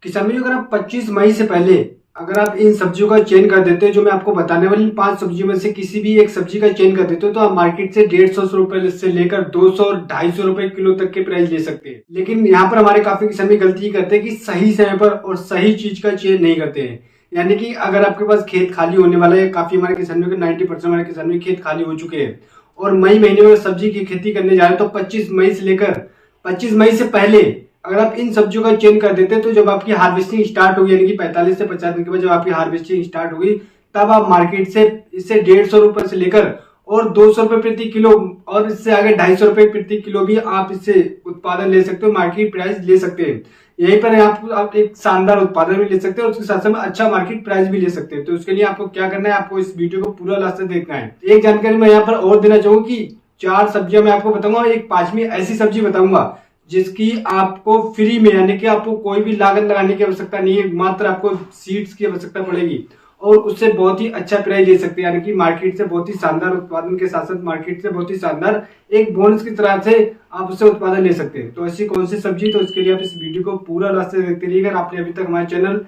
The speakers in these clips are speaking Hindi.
किसान भाई, अगर आप 25 मई से पहले अगर आप इन सब्जियों का चयन कर देते हो, जो मैं आपको बताने वाली 5 सब्जियों में से किसी भी एक सब्जी का चयन कर देते हो, तो आप मार्केट से 150 रुपए से लेकर 200 और 250 रुपए किलो तक के प्राइस ले सकते हैं। लेकिन यहाँ पर हमारे काफी किसान भी गलती करते हैं कि सही समय पर और सही चीज का चयन नहीं करते हैं। यानी कि अगर आपके पास खेत खाली होने वाला है, काफी हमारे किसानों के 90% हमारे किसानों के खेत खाली हो चुके हैं और मई महीने में सब्जी की खेती करने जा रहे हैं, तो 25 मई से लेकर 25 मई से पहले अगर आप इन सब्जियों का चयन कर देते हैं, तो जब आपकी हार्वेस्टिंग स्टार्ट होगी, यानी कि 45 से 50 दिन के बाद जब आपकी हार्वेस्टिंग स्टार्ट होगी, तब आप मार्केट से इससे 150 रुपए से लेकर और 200 रुपए प्रति किलो और इससे आगे 250 रुपए प्रति किलो भी आप इससे उत्पादन ले सकते हो, मार्केट प्राइस ले सकते हैं। यहीं पर आप एक शानदार उत्पादन भी ले सकते हैं और उसके साथ साथ अच्छा मार्केट प्राइस भी ले सकते हैं। तो उसके लिए आपको क्या करना है, आपको इस वीडियो को पूरा लास्ट तक देखना है। एक जानकारी मैं यहाँ पर और देना चाहूंगा कि 4 सब्जियां मैं आपको बताऊंगा, एक 5वीं ऐसी सब्जी बताऊंगा जिसकी आपको फ्री में, यानी कि आपको कोई भी लागत लगाने की आवश्यकता नहीं है, मात्र आपको सीड्स की आवश्यकता पड़ेगी और उससे बहुत ही अच्छा प्राइस ले सकते हैं। यानी कि मार्केट से बहुत ही शानदार उत्पादन के साथ साथ मार्केट से बहुत ही शानदार एक बोनस की तरह से आप उससे उत्पादन ले सकते हैं। तो ऐसी कौन सी सब्जी, तो इसके लिए आप इस वीडियो को पूरा लास्ट तक देखते रहिएगा। आपने अभी तक हमारे चैनल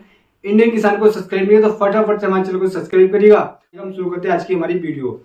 इंडियन किसान को सब्सक्राइब नहीं किया तो फटाफट से हमारे चैनल को सब्सक्राइब करिएगा। हम शुरू करते हैं आज की हमारी वीडियो।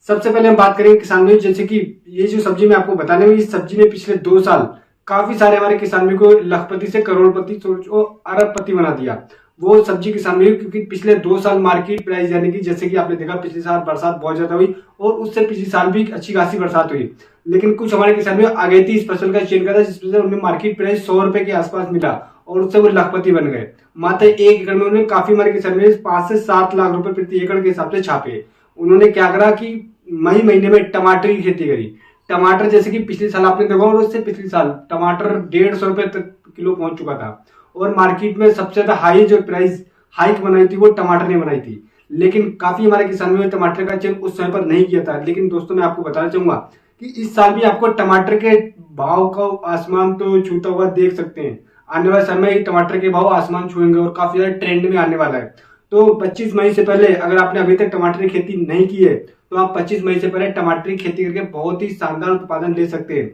सबसे पहले हम बात करेंगे किसान भाई, जैसे कि ये जो सब्जी मैं आपको बताने वाली, इस सब्जी ने पिछले 2 साल काफी सारे हमारे किसान को लखपति से करोड़पति और अरबपति बना दिया। वो सब्जी किसान भी, क्योंकि पिछले 2 साल मार्केट प्राइस, यानी कि जैसे कि आपने देखा पिछले साल बरसात बहुत ज्यादा हुई और उससे पिछले साल भी अच्छी खासी बरसात हुई, लेकिन कुछ हमारे किसान भी अगेती इस फसल का चयन करा जिस वजह से उन्हें मार्केट प्राइस 100 रुपए के आसपास मिला और उससे वो लखपति बन गए। मात्र 1 एकड़ में उन्होंने काफी हमारे किसान 5 से 7 लाख रुपए प्रति एकड़ के हिसाब से छापे। उन्होंने क्या करा कि मई महीने में टमाटर की खेती करी। टमाटर जैसे कि पिछले साल आपने देखा और उससे पिछले साल टमाटर 150 रुपए तक किलो पहुंच चुका था और मार्केट में सबसे ज्यादा हाई जो प्राइस हाइक बनाई थी वो टमाटर ने बनाई थी। लेकिन काफी हमारे किसानों ने टमाटर का चयन उस समय पर नहीं किया था। लेकिन दोस्तों मैं आपको बताना चाहूंगा कि इस साल भी आपको टमाटर के भाव का आसमान तो छूता हुआ देख सकते हैं। आने वाले समय में टमाटर के भाव आसमान छुएंगे और काफी ज्यादा ट्रेंड में आने वाला है। तो 25 मई से पहले अगर आपने अभी तक टमाटर की खेती नहीं की है, तो आप 25 मई से पहले टमाटर की खेती करके बहुत ही शानदार उत्पादन ले सकते हैं।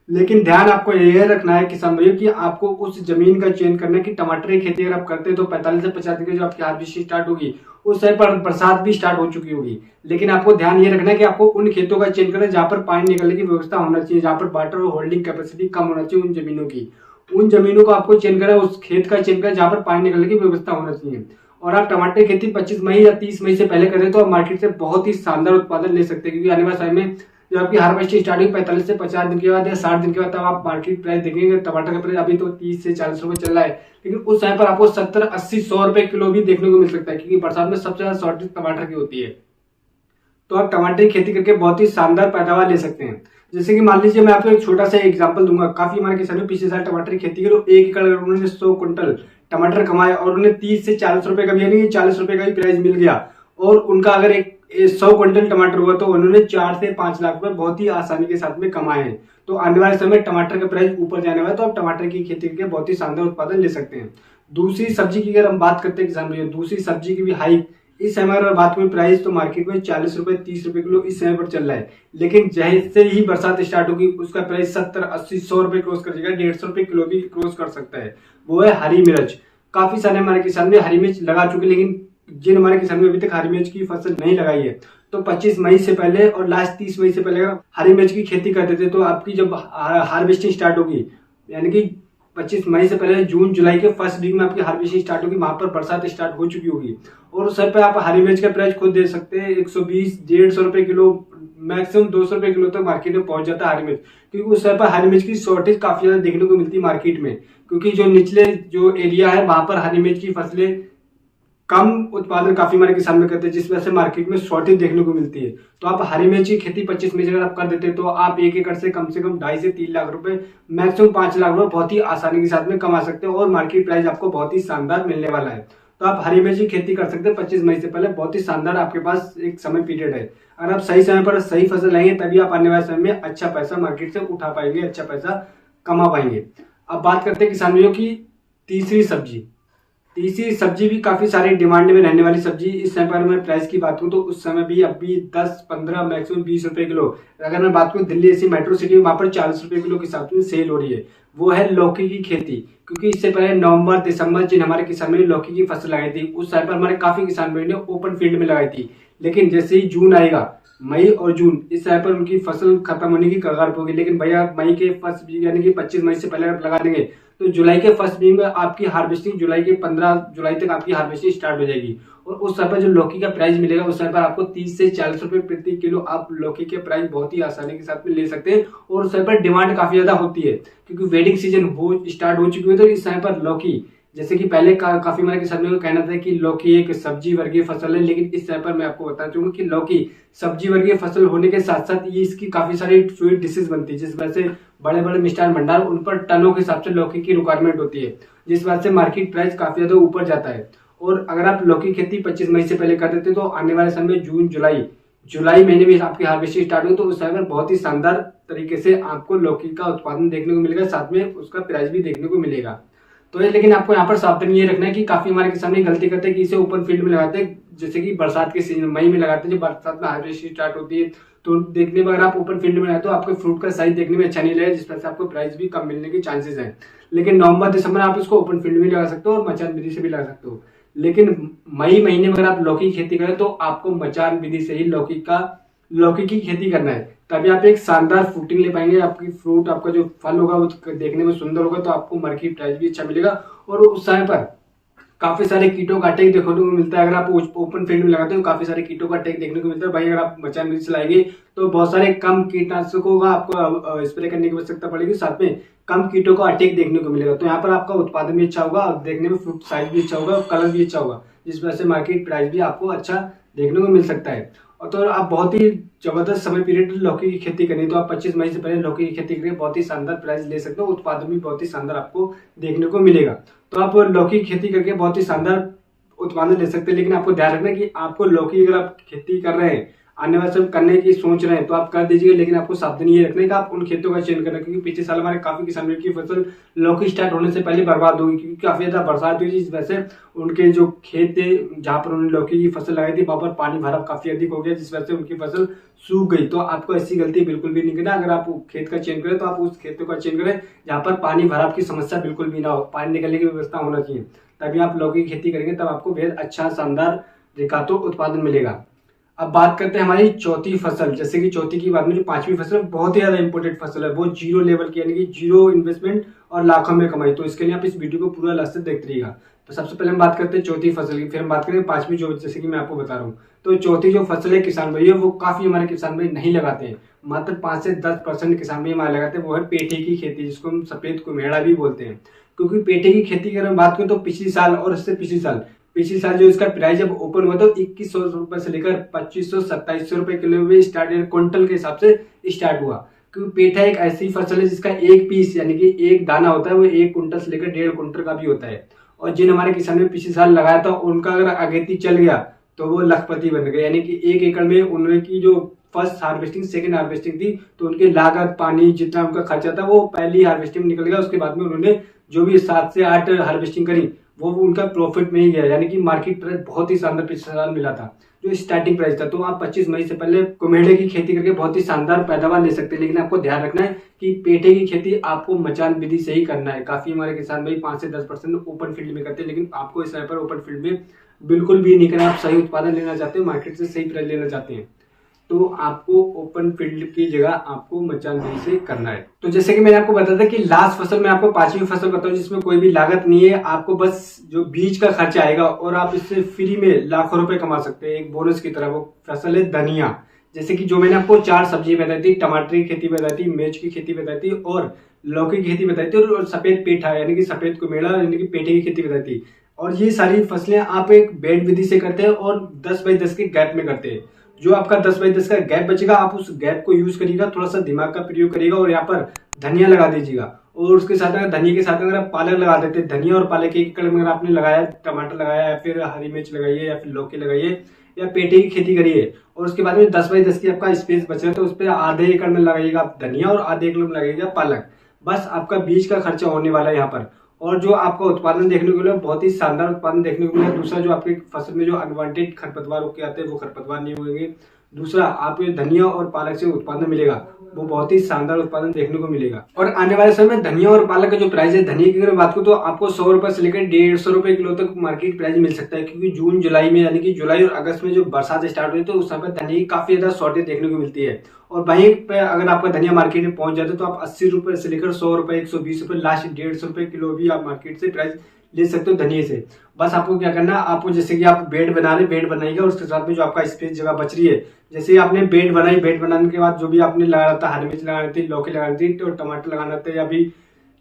लेकिन ध्यान आपको यह रखना है किसान भाइयों कि आपको उस जमीन का चयन करना है कि टमाटर की खेती अगर आप करते हैं तो 45 से 50 दिन जो आपकी हार्वेस्टिंग स्टार्ट होगी उस समय पर बरसात भी स्टार्ट हो चुकी होगी। लेकिन आपको ध्यान ये रखना है कि आपको उन खेतों का चयन करना है जहां पर पानी निकलने की व्यवस्था होना चाहिए, जहां पर वाटर होल्डिंग कैपेसिटी कम होना चाहिए उन जमीनों की। उन जमीनों को आपको चयन करना है, उस खेत का चयन करना जहां पर पानी निकलने की व्यवस्था होना चाहिए। और आप टमाटर की खेती 25 मई या 30 मई से पहले करें तो आप मार्केट से बहुत ही शानदार उत्पादन ले सकते हैं, क्योंकि आने वाले समय में जब आपकी हार्वेस्टिंग स्टार्टिंग 45 से 50 दिन के बाद या 60 दिन के बाद तब आप मार्केट प्राइस देखेंगे। टमाटर का प्राइस अभी तो 30 से 40 रुपए चल रहा है, लेकिन उस समय पर आपको 70, 80, 100 रुपए किलो भी देखने को मिल सकता है, क्योंकि बरसात में सबसे ज्यादा शॉर्टेज टमाटर की होती है। तो आप टमाटर की खेती करके बहुत ही शानदार पैदावार ले सकते हैं। जैसे कि मान लीजिए मैं आपको एक छोटा सा एग्जांपल दूंगा। काफी हमारे किसानों पिछले साल टमाटर की खेती करो, 1 एकड़ उन्होंने 100 क्विंटल टमाटर कमाए और उन्हें 30 से 40 रुपए का भी, यानी 40 रुपए का भी प्राइस मिल गया और उनका अगर एक 100 क्विंटल टमाटर हुआ तो उन्होंने 4 से 5 लाख रुपए बहुत ही आसानी के साथ में कमाए हैं। तो आने वाले समय टमाटर का प्राइस ऊपर जाने वाला है, तो आप टमाटर की खेती करके बहुत ही शानदार उत्पादन ले सकते हैं। दूसरी सब्जी की अगर हम बात करते हैं किसान भाइयों, दूसरी सब्जी की भी हाई इस समय अगर बात करें प्राइस तो मार्केट में 40 रुपए 30 रुपए किलो इस समय पर चल रहा है। लेकिन जैसे ही बरसात स्टार्ट होगी उसका प्राइस 70, 80, 100 रुपए क्रॉस कर जाएगा, 150 रुपए किलो भी क्रॉस कर सकता है। वो है हरी मिर्च। काफी सारे हमारे किसान ने हरी मिर्च लगा चुके, लेकिन जिन हमारे किसान ने अभी तक हरी मिर्च की फसल नहीं लगाई है, तो 25 मई से पहले और लास्ट 30 मई से पहले अगर हरी मिर्च की खेती करते थे तो आपकी जब हार्वेस्टिंग स्टार्ट होगी, यानी कि 25 मई से पहले जून जुलाई के फर्स्ट वीक में आपकी हार्वेस्टिंग स्टार्ट होगी, वहां पर बरसात स्टार्ट हो चुकी होगी और उस समय पे आप हरी मिर्च का प्राइस खुद दे सकते हैं 120, 150 रुपए किलो, मैक्सिमम 200 रुपए किलो तक मार्केट में पहुंच जाता है हरी मिर्च। क्योंकि उस समय पर हरी मिर्च की शॉर्टेज काफी ज्यादा देखने को मिलती है मार्केट में, क्योंकि जो निचले जो एरिया है वहां पर हरी मिर्च की फसलें कम उत्पादन काफी हमारे किसान में करते हैं, जिस वजह से मार्केट में शॉर्टेज देखने को मिलती है। तो आप हरी मिर्च की खेती 25 में अगर आप कर देते हैं तो आप 1 एकड़ से कम 2.5 से 3 लाख रुपए, मैक्सिमम 5 लाख रुपए बहुत ही आसानी के साथ में कमा सकते हैं और मार्केट प्राइस आपको बहुत ही शानदार मिलने वाला है। तो आप हरी मिर्च की खेती कर सकते हैं 25 मई से पहले, बहुत ही शानदार आपके पास एक समय पीरियड है। अगर आप सही समय पर सही फसल लेंगे तभी आप आने वाले समय में अच्छा पैसा मार्केट से उठा पाएंगे, अच्छा पैसा कमा पाएंगे। अब बात करते हैं किसानों की तीसरी सब्जी। तीसरी सब्जी भी काफी सारी डिमांड में रहने वाली सब्जी। इस समय पर मैं प्राइस की बात करूं तो उस समय भी अभी 10-15 मैक्सिमम 20 रुपए किलो, अगर मैं बात करूं दिल्ली ऐसी मेट्रो सिटी में, वहां पर 40 रुपए किलो के हिसाब से सेल हो रही है। वो है लौकी की खेती। क्योंकि इससे पहले नवंबर दिसंबर जिन हमारे किसान ने लौकी की फसल लगाई थी, उस समय पर हमारे काफी किसान भाई ने ओपन फील्ड में लगाई थी। लेकिन जैसे ही जून आएगा, मई और जून, इस समय पर उनकी फसल खत्म होने की कगार पर होगी। लेकिन भैया मई के फर्स्ट यानी कि 25 मई से पहले आप लगा देंगे तो जुलाई के फर्स्ट वीक में आपकी हार्वेस्टिंग, जुलाई के 15 जुलाई तक आपकी हार्वेस्टिंग स्टार्ट हो जाएगी। और उस समय पर जो लौकी का प्राइस मिलेगा, उस समय पर आपको 30 से 40 रुपए प्रति किलो आप लौकी के प्राइस बहुत ही आसानी के साथ में ले सकते हैं। और उस समय पर डिमांड काफी ज्यादा होती है, क्योंकि वेडिंग सीजन हो स्टार्ट हो चुकी है। तो इस समय पर लौकी, जैसे कि पहले काफी हमारे किसानों का कहना था कि लौकी एक सब्जी वर्गीय फसल है, लेकिन इस समय पर मैं आपको बताना चाहूंगा कि लौकी सब्जी वर्गीय फसल होने के साथ साथ ये इसकी काफी सारी स्वीट डिशेज बनती है, जिस वजह से बड़े बड़े मिष्ठान भंडार, उन पर टनों के हिसाब से लौकी की रिक्वायरमेंट होती है, जिस वजह से मार्केट प्राइस काफी ज्यादा ऊपर जाता है। और अगर आप लौकी खेती 25 मई से पहले कर देते तो आने वाले समय में जून जुलाई महीने में आपकी हार्वेस्टिंग स्टार्ट हुई तो उस समय पर बहुत ही शानदार तरीके से आपको लौकी का उत्पादन देखने को मिलेगा, साथ में उसका प्राइस भी देखने को मिलेगा। तो ये, लेकिन आपको यहाँ पर सावधानी ये रखना है कि काफी हमारे किसान ये गलती करते हैं कि इसे ओपन फील्ड में लगाते हैं, जैसे कि बरसात के सीजन मई में लगाते हैं, जब बरसात में हार्वेस्टिंग स्टार्ट होती है। तो देखने में अगर आप ओपन फील्ड में लगाते तो आपके फ्रूट का साइज देखने में अच्छा नहीं लगेगा, जिस वजह से आपको प्राइस भी कम मिलने के चांसेस हैं। लेकिन नवंबर दिसंबर आप इसको ओपन फील्ड में लगा सकते हो और मचान विधि से भी लगा सकते हो। लेकिन मई महीने में अगर आप लौकी की खेती करें तो आपको मचान विधि से ही लौकी की खेती करना है, तभी आप एक शानदार फ्रूटिंग ले पाएंगे। आपकी फ्रूट, आपका जो फल होगा वो देखने में सुंदर होगा, तो आपको मार्केट प्राइस भी अच्छा मिलेगा। और उस समय पर काफी सारे कीटों का अटैक देखने को मिलता है। अगर आप ओपन फील्ड में लगाते हो काफी सारे कीटों का अटैक देखने को मिलता है। भाई अगर आप मचान विधि से लाएंगे तो बहुत सारे कम कीटनाशकों का आपको स्प्रे करने की आवश्यकता पड़ेगी, साथ में कम कीटों का अटैक देखने को मिलेगा। तो यहाँ पर आपका उत्पादन भी अच्छा होगा, देखने में फ्रूट साइज भी अच्छा होगा, कलर भी अच्छा होगा, जिस वजह से मार्केट प्राइस भी आपको अच्छा देखने को मिल सकता है। और तो आप बहुत ही जबरदस्त समय पीरियड लौकी की खेती करनी, तो आप 25 मई से पहले लौकी की खेती करके बहुत ही शानदार प्राइस ले सकते हो, उत्पादन भी बहुत ही शानदार आपको देखने को मिलेगा। तो आप लौकी की खेती करके बहुत ही शानदार उत्पादन ले सकते हैं। लेकिन आपको ध्यान रखना है कि आपको लौकी, अगर आप खेती कर रहे हैं, आने वाले समय करने की सोच रहे हैं, तो आप कर दीजिएगा। लेकिन आपको सावधानी ये रखना है कि आप उन खेतों का चयन करना, क्योंकि पिछले साल हमारे काफी किसानों की फसल लौकी स्टार्ट होने से पहले बर्बाद होगी, क्योंकि काफी ज्यादा बरसात हुई, जिस वजह से उनके जो खेत थे जहां पर उन्होंने लौकी की फसल लगाई थी, वहां पर पानी भराव काफी अधिक हो गया, जिस वजह से उनकी फसल सूख गई। तो आपको ऐसी गलती बिल्कुल भी नहीं करना। अगर आप खेत का चयन करें तो आप उस खेतों का चयन करें जहां पर पानी भराव की समस्या बिल्कुल भी ना हो, पानी निकलने की व्यवस्था होना चाहिए, तभी आप लौकी की खेती करेंगे, तब आपको बेहद अच्छा शानदार रिकातो उत्पादन मिलेगा। अब बात करते हैं हमारी चौथी फसल। जैसे कि चौथी की बात में जो पांचवी फसल बहुत ही ज्यादा इंपॉर्टेंट फसल है, वो जीरो लेवल की, यानी कि जीरो इन्वेस्टमेंट और लाखों में कमाई। तो इसके लिए आप इस वीडियो को पूरा लास्ट तक देखते रहिएगा। तो सबसे पहले हम बात करते हैं चौथी फसल की, फिर हम बात करेंगे पांचवी, जो जैसे कि मैं आपको बता रहा हूँ। तो चौथी जो फसल है किसान भाई, वो काफी हमारे किसान भाई नहीं लगाते हैं, मात्र 5 से 10% किसान भाई हमारे लगाते हैं। वो है पेठे की खेती, जिसको हम सफेद कुम्हेड़ा भी बोलते हैं। क्योंकि पेठे की खेती की अगर बात करें तो पिछली साल जो इसका प्राइस जब ओपन हुआ तो 2100 रुपए से लेकर 2500-2700 रुपए किलो में स्टार्ट, क्विंटल के हिसाब से स्टार्ट हुआ। क्योंकि पेठा एक ऐसी फसल है जिसका एक पीस, यानी कि एक दाना होता है, वो 1 कुंटल से लेकर 1.5 कुंटल का भी होता है। और जिन हमारे किसान ने पिछले साल लगाया था, उनका अगर अगेती चल गया तो वो लखपति बन गए, यानी कि 1 एकड़ में उनकी जो फर्स्ट हार्वेस्टिंग, सेकंड हार्वेस्टिंग थी, तो उनकी लागत, पानी, जितना उनका खर्चा था, वो पहली हार्वेस्टिंग में निकल गया। उसके बाद में उन्होंने जो भी 7 से 8 हार्वेस्टिंग करी, वो उनका प्रॉफिट में ही गया, यानी कि मार्केट प्राइस बहुत ही शानदार पिछले साल मिला था, जो स्टार्टिंग प्राइस था। तो आप 25 मई से पहले कुम्हेड़े की खेती करके बहुत ही शानदार पैदावार ले सकते हैं। लेकिन आपको ध्यान रखना है कि पेठे की खेती आपको मचान विधि से ही करना है। काफी हमारे किसान भाई 5 से 10% ओपन फील्ड में करते हैं, लेकिन आपको इस समय पर ओपन फील्ड में बिल्कुल भी नहीं करना। आप सही उत्पादन लेना चाहते हो, मार्केट से सही प्राइस लेना चाहते हैं, तो आपको ओपन फील्ड की जगह आपको मचान विधि से करना है। तो जैसे कि मैंने आपको बताया था कि लास्ट फसल में आपको पांचवी फसल बताऊं जिसमें कोई भी लागत नहीं है, आपको बस जो बीज का खर्चा आएगा और आप इससे फ्री में लाखों रुपए कमा सकते हैं एक बोनस की तरह। वो फसल है धनिया। जैसे कि जो मैंने आपको 4 सब्जी बताई थी, टमाटर की खेती बताई थी, मिर्च की खेती बताई थी और लौकी की खेती बताई थी, और सफेद पेठा यानी कि सफेद कुम्हेड़ा यानी कि पेठे की खेती बताई थी। और ये सारी फसलें आप एक बेड विधि से करते हैं और 10 बाई 10 के गैप में करते हैं। जो आपका 10 बाई 10 का गैप बचेगा, आप उस गैप को यूज करिएगा, थोड़ा सा दिमाग का प्रयोग करिएगा और यहाँ पर धनिया लगा दीजिएगा। और उसके साथ अगर धनिया के साथ अगर आप पालक लगा देते हैं, धनिया और पालक एक एकड़ में अगर आपने लगाया, टमाटर लगाया या फिर हरी मिर्च लगाइए या फिर लौकी लगाइए या पेठे की खेती करिए, और उसके बाद में 10 बाई 10 की आपका स्पेस बच रहा है, तो उस पर आधे एकड़ में लगाइएगा धनिया और आधे एकड़ में लगाइएगा पालक। बस आपका बीज का खर्चा होने वाला है यहाँ पर। और जो आपका उत्पादन देखने को मिला बहुत ही शानदार उत्पादन देखने को मिला। दूसरा, जो आपकी फसल में जो अनवांटेड खरपतवार के आते हैं वो खरपतवार नहीं होंगे। दूसरा, आपको धनिया और पालक से उत्पादन मिलेगा वो बहुत ही शानदार उत्पादन देखने को मिलेगा। और आने वाले समय में धनिया और पालक का जो प्राइस है, धनिया की अगर बात करूं तो आपको 100 रुपए से लेकर 150 रुपए किलो तक मार्केट प्राइस मिल सकता है, क्योंकि जून जुलाई में यानी कि जुलाई और अगस्त में जो बरसात स्टार्ट हुई तो उस समय धनिया की काफी ज्यादा शॉर्टेज देखने को मिलती है। और वहीं पे अगर आपका धनिया मार्केट में पहुंच जाता है तो आप 80 रुपए से लेकर 100 रुपए, 120 रुपए, लास्ट 150 रुपए किलो भी आप मार्केट से प्राइस ले सकते हो धनिया से। बस आपको क्या करना है, आपको जैसे कि आप बेड बना रहे, बेड बनाइएगा, उसके साथ में जो आपका स्पेस जगह बच रही है, जैसे आपने बेड बनाई, बेड बनाने के बाद जो भी आपने लगाना था, हरी मिर्च लगानी थी, लौकी लगानी थी, तो टमाटर लगाना था, या भी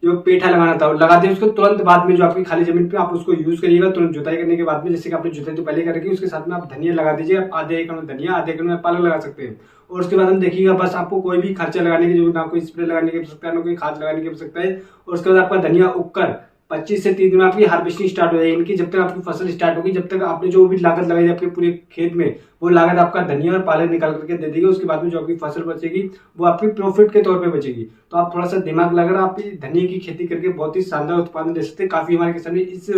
जो पेठा लगाना था लगा दिया, उसको तुरंत बाद में जो आपकी खाली जमीन पे आप उसको यूज करिएगा। तुरंत जुताई करने के बाद में, जैसे कि आपने जुताई तो पहले करेगी, उसके साथ में आप धनिया लगा दीजिए। आप आधे एकड़ में धनिया, आधे एकड़ में पालक लगा सकते हैं। और उसके बाद हम देखिएगा, बस आपको कोई भी खर्चा लगाने की जरूरत, ना कोई स्प्रे लगाने की आवश्यकता है, ना कोई खाद लगाने की आवश्यकता है। और उसके बाद आपका धनिया उगकर 25 से 30 दिन में आपकी हार्वेस्टिंग स्टार्ट हो जाएगी। इनकी जब तक आपकी फसल स्टार्ट होगी, जब तक आपने जो भी लागत लगाई आपके पूरे खेत में, वो लागत आपका धनिया और पालक निकाल करके दे देगी। उसके बाद में जो आपकी फसल बचेगी वो आपकी प्रॉफिट के तौर पे बचेगी। तो आप थोड़ा सा दिमाग लगाकर आप धनिया की खेती करके बहुत ही शानदार उत्पादन दे सकते हैं। काफी हमारे किसान इस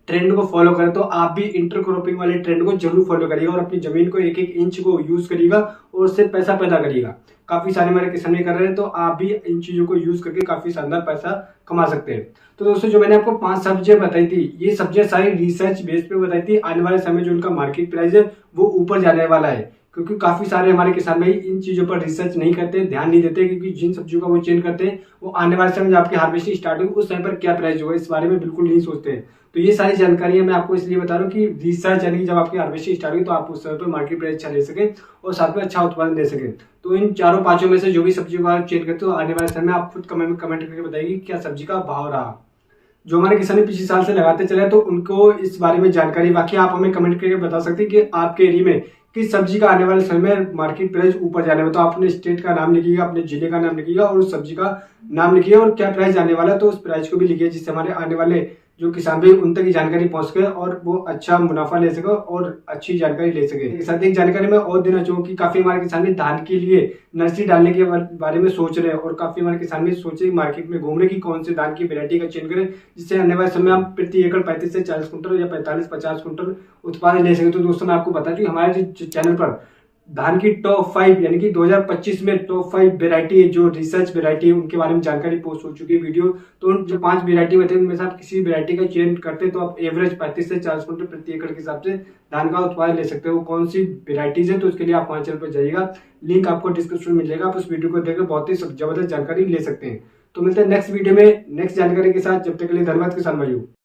ट्रेंड को फॉलो करें, तो आप भी इंटरक्रॉपिंग वाले ट्रेंड को जरूर फॉलो करिएगा और अपनी जमीन को एक एक इंच को यूज करिएगा और उससे पैसा पैदा करिएगा। काफी सारे हमारे किसान कर रहे हैं, तो आप भी इन चीजों को यूज करके काफी शानदार पैसा कमा सकते हैं। तो दोस्तों, जो मैंने आपको 5 सब्जियां बताई थी, ये सब्जियां सारी रिसर्च बेस पे बताई थी। आने वाले समय जो उनका मार्केट प्राइस है वो ऊपर जाने वाला है, क्योंकि काफी सारे हमारे किसान भाई इन चीजों पर रिसर्च नहीं करते, ध्यान नहीं देते, क्योंकि जिन सब्जियों का वो चेंज करते हैं वो आने वाले समय जब आपकी हार्वेस्टिंग स्टार्ट होगी उस समय पर क्या प्राइस होगा इस बारे में बिल्कुल नहीं सोचते हैं। तो ये सारी जानकारियां मैं आपको इसलिए बता रहा हूँ कि रिसर्च यानी जब आपकी हार्वेस्टिंग स्टार्ट होगी तो आप उस समय पर मार्केट प्राइस अच्छा ले सके और साथ में अच्छा उत्पादन दे सके। तो इन चारों पांचों में से जो भी सब्जियों का आप चेंज करते हो, आने वाले समय में आप खुद कमेंट करके बताइए क्या सब्जी का भाव रहा। जो हमारे किसान पिछले साल से लगाते चले तो उनको इस बारे में जानकारी, बाकी आप हमें कमेंट करके बता सकते हैं कि आपके एरिया में किस सब्जी का आने वाले समय में मार्केट प्राइस ऊपर जाने वाला। तो आप अपने स्टेट का नाम लिखिएगा, अपने जिले का नाम लिखिएगा और उस सब्जी का नाम लिखिए और क्या प्राइस आने वाला है, तो उस प्राइस को भी लिखिए, जिससे हमारे आने वाले जो किसान भाई उन तक की जानकारी पहुंच सके और वो अच्छा मुनाफा ले सके और अच्छी जानकारी ले सके। साथ ही एक जानकारी मैं और देना चाहूँ कि काफी हमारे किसान भी धान के लिए नर्सरी डालने के बारे में सोच रहे हैं और काफी हमारे किसान भी सोचे मार्केट में घूम रहे कि कौन से धान की वेरायटी का चयन करें, जिससे आने वाले समय हम प्रति एकड़ 35 से 40 कुंटल या 45-50 कुंटल उत्पादन ले सके। तो दोस्तों, मैं आपको बता दूं हमारे चैनल पर धान की टॉप 5 यानी कि 2025 में टॉप 5 वेरायटी जो रिसर्च वेरायटी है उनके बारे में जानकारी पोस्ट हो चुकी है वीडियो। तो उन जो 5 वेरायटी बताए उनमें से आप किसी वेरायटी का चयन करते हैं तो आप एवरेज 35 से 40 कुंटल प्रति एकड़ के हिसाब से धान का उत्पादन ले सकते हो। वो कौन सी वेराइटीज है तो उसके लिए आप हमारे चैनल पर जाइएगा, लिंक आपको डिस्क्रिप्शन में मिल जाएगा। आप उस वीडियो को देखकर बहुत ही जबरदस्त जानकारी ले सकते हैं। तो मिलते हैं नेक्स्ट वीडियो में नेक्स्ट जानकारी के साथ। जब तक के लिए धन्यवाद किसान भाइयों।